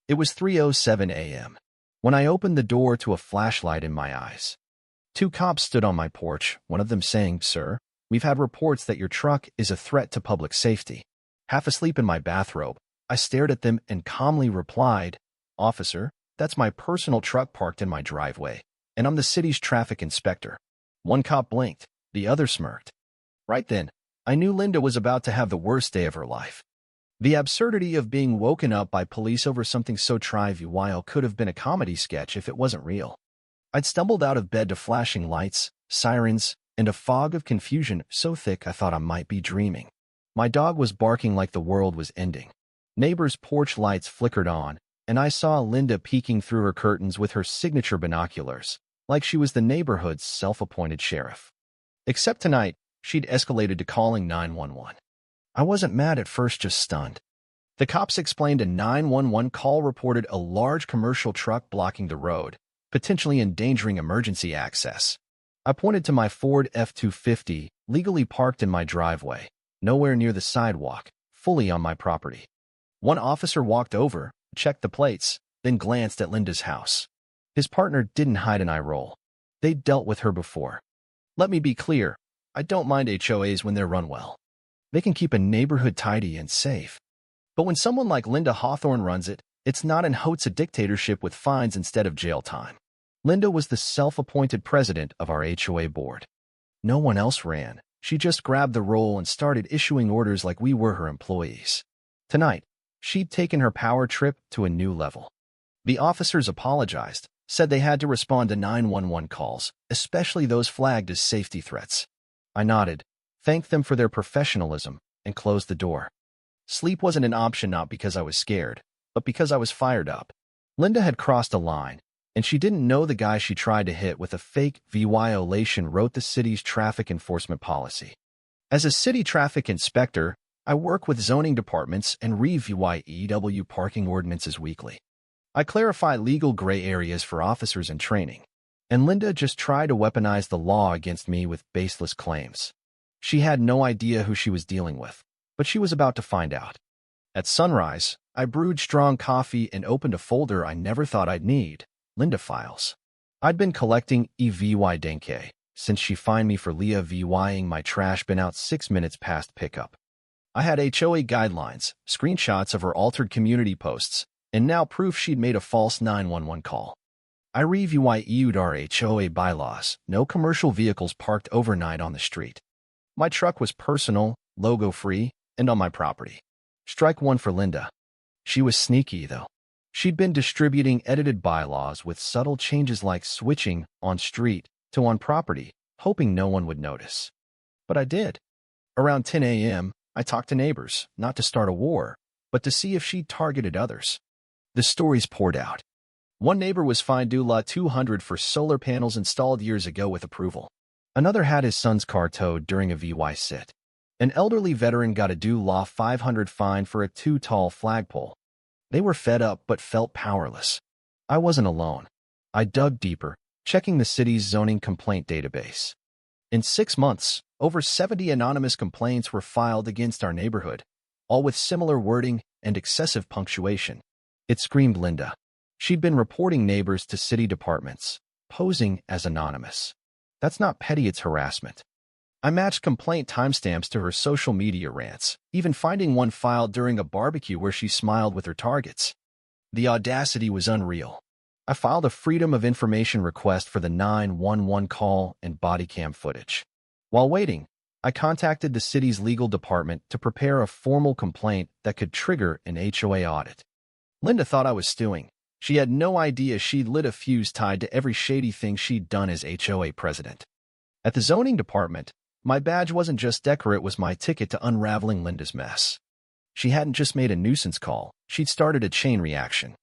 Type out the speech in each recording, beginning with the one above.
It was 3:07 a.m. when I opened the door to a flashlight in my eyes. Two cops stood on my porch, one of them saying, "Sir, we've had reports that your truck is a threat to public safety." Half asleep in my bathrobe, I stared at them and calmly replied, "Officer, that's my personal truck parked in my driveway, and I'm the city's traffic inspector." One cop blinked, the other smirked. Right then, I knew Linda was about to have the worst day of her life. The absurdity of being woken up by police over something so trivial could have been a comedy sketch if it wasn't real. I'd stumbled out of bed to flashing lights, sirens, and a fog of confusion so thick I thought I might be dreaming. My dog was barking like the world was ending. Neighbors' porch lights flickered on, and I saw Linda peeking through her curtains with her signature binoculars, like she was the neighborhood's self-appointed sheriff. Except tonight, she'd escalated to calling 911. I wasn't mad at first, just stunned. The cops explained a 911 call reported a large commercial truck blocking the road, potentially endangering emergency access. I pointed to my Ford F-250, legally parked in my driveway, nowhere near the sidewalk, fully on my property. One officer walked over, checked the plates, then glanced at Linda's house. His partner didn't hide an eye roll. They'd dealt with her before. Let me be clear, I don't mind HOAs when they're run well. They can keep a neighborhood tidy and safe. But when someone like Linda Hawthorne runs it, it's not an HOA dictatorship with fines instead of jail time. Linda was the self-appointed president of our HOA board. No one else ran. She just grabbed the role and started issuing orders like we were her employees. Tonight, she'd taken her power trip to a new level. The officers apologized, said they had to respond to 911 calls, especially those flagged as safety threats. I nodded, thanked them for their professionalism, and closed the door. Sleep wasn't an option, not because I was scared, but because I was fired up. Linda had crossed a line, and she didn't know the guy she tried to hit with a fake violation wrote the city's traffic enforcement policy. As a city traffic inspector, I work with zoning departments and review parking ordinances weekly. I clarify legal gray areas for officers in training, and Linda just tried to weaponize the law against me with baseless claims. She had no idea who she was dealing with, but she was about to find out. At sunrise, I brewed strong coffee and opened a folder I never thought I'd need, Linda files. I'd been collecting EVY Denke since she fined me for Leah VYing my trash bin out 6 minutes past pickup. I had HOA guidelines, screenshots of her altered community posts, and now proof she'd made a false 911 call. I reviewed our HOA bylaws, no commercial vehicles parked overnight on the street. My truck was personal, logo-free, and on my property. Strike one for Linda. She was sneaky, though. She'd been distributing edited bylaws with subtle changes like switching on street to on property, hoping no one would notice. But I did. Around 10 a.m., I talked to neighbors, not to start a war, but to see if she'd targeted others. The stories poured out. One neighbor was fined $200 for solar panels installed years ago with approval. Another had his son's car towed during a VY sit. An elderly veteran got a $500 fine for a too tall flagpole. They were fed up but felt powerless. I wasn't alone. I dug deeper, checking the city's zoning complaint database. In 6 months, over 70 anonymous complaints were filed against our neighborhood, all with similar wording and excessive punctuation. It screamed Linda. She'd been reporting neighbors to city departments, posing as anonymous. That's not petty, it's harassment. I matched complaint timestamps to her social media rants, even finding one filed during a barbecue where she smiled with her targets. The audacity was unreal. I filed a Freedom of Information request for the 911 call and body cam footage. While waiting, I contacted the city's legal department to prepare a formal complaint that could trigger an HOA audit. Linda thought I was stewing. She had no idea she'd lit a fuse tied to every shady thing she'd done as HOA president. At the zoning department, my badge wasn't just decor, it was my ticket to unraveling Linda's mess. She hadn't just made a nuisance call, she'd started a chain reaction.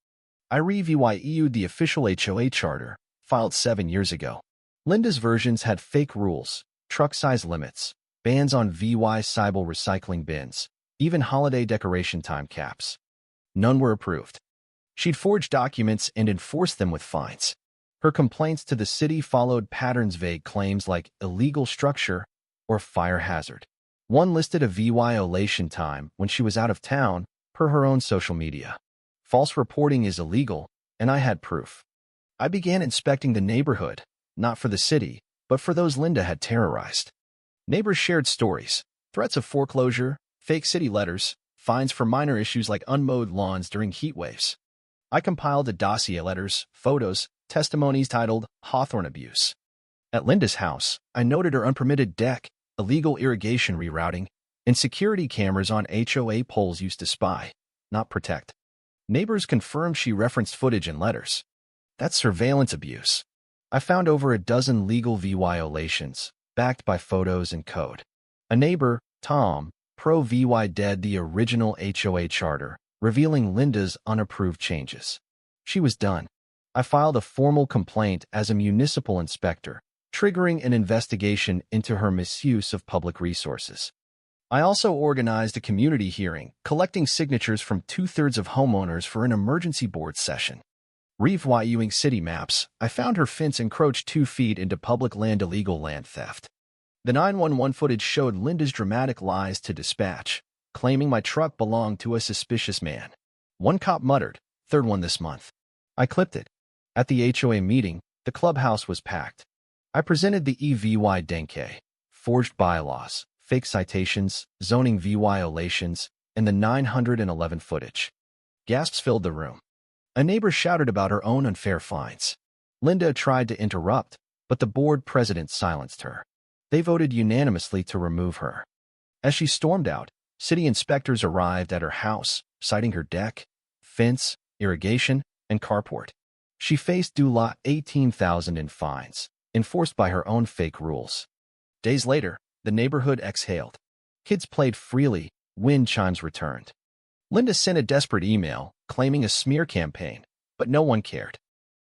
I reviewed the official HOA charter, filed 7 years ago. Linda's versions had fake rules, truck size limits, bans on VY-sible recycling bins, even holiday decoration time caps. None were approved. She'd forged documents and enforced them with fines. Her complaints to the city followed patterns, vague claims like illegal structure or fire hazard. One listed a violation time when she was out of town, per her own social media. False reporting is illegal, and I had proof. I began inspecting the neighborhood, not for the city, but for those Linda had terrorized. Neighbors shared stories, threats of foreclosure, fake city letters, fines for minor issues like unmowed lawns during heat waves. I compiled a dossier of letters, photos, testimonies titled Hawthorne Abuse. At Linda's house, I noted her unpermitted deck, illegal irrigation rerouting, and security cameras on HOA poles used to spy, not protect. Neighbors confirmed she referenced footage in letters. That's surveillance abuse. I found over a dozen legal violations, backed by photos and code. A neighbor, Tom, pro-VY the original HOA charter, revealing Linda's unapproved changes. She was done. I filed a formal complaint as a municipal inspector, triggering an investigation into her misuse of public resources. I also organized a community hearing, collecting signatures from 2/3 of homeowners for an emergency board session. Reviewing city maps, I found her fence encroached 2 feet into public land, illegal land theft. The 911 footage showed Linda's dramatic lies to dispatch, claiming my truck belonged to a suspicious man. One cop muttered, "Third one this month." I clipped it. At the HOA meeting, the clubhouse was packed. I presented the EVY Denke, forged bylaws, fake citations, zoning violations, and the 911 footage. Gasps filled the room. A neighbor shouted about her own unfair fines. Linda tried to interrupt, but the board president silenced her. They voted unanimously to remove her. As she stormed out, city inspectors arrived at her house, citing her deck, fence, irrigation, and carport. She faced due law $18,000 in fines, enforced by her own fake rules. Days later, the neighborhood exhaled. Kids played freely, wind chimes returned. Linda sent a desperate email, claiming a smear campaign, but no one cared.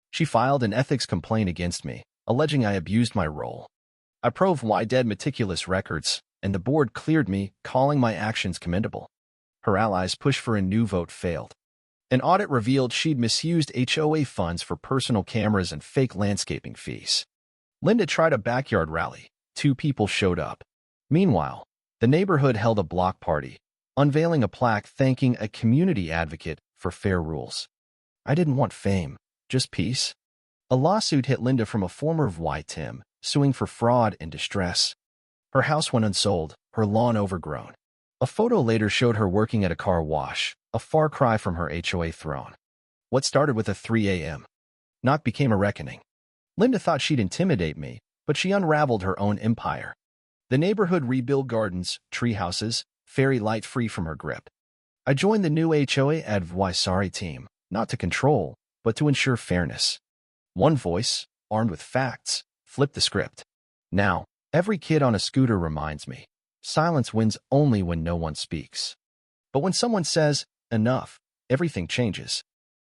She filed an ethics complaint against me, alleging I abused my role. I proved why dead meticulous records, and the board cleared me, calling my actions commendable. Her allies' push for a new vote failed. An audit revealed she'd misused HOA funds for personal cameras and fake landscaping fees. Linda tried a backyard rally. 2 people showed up. Meanwhile, the neighborhood held a block party, unveiling a plaque thanking a community advocate for fair rules. I didn't want fame, just peace. A lawsuit hit Linda from a former Tim, suing for fraud and distress. Her house went unsold, her lawn overgrown. A photo later showed her working at a car wash, a far cry from her HOA throne. What started with a 3 a.m. knock became a reckoning. Linda thought she'd intimidate me, but she unraveled her own empire. The neighborhood rebuilt gardens, tree houses, fairy light free from her grip. I joined the new HOA advisory team, not to control, but to ensure fairness. One voice, armed with facts, flipped the script. Now, every kid on a scooter reminds me, silence wins only when no one speaks. But when someone says, enough, everything changes.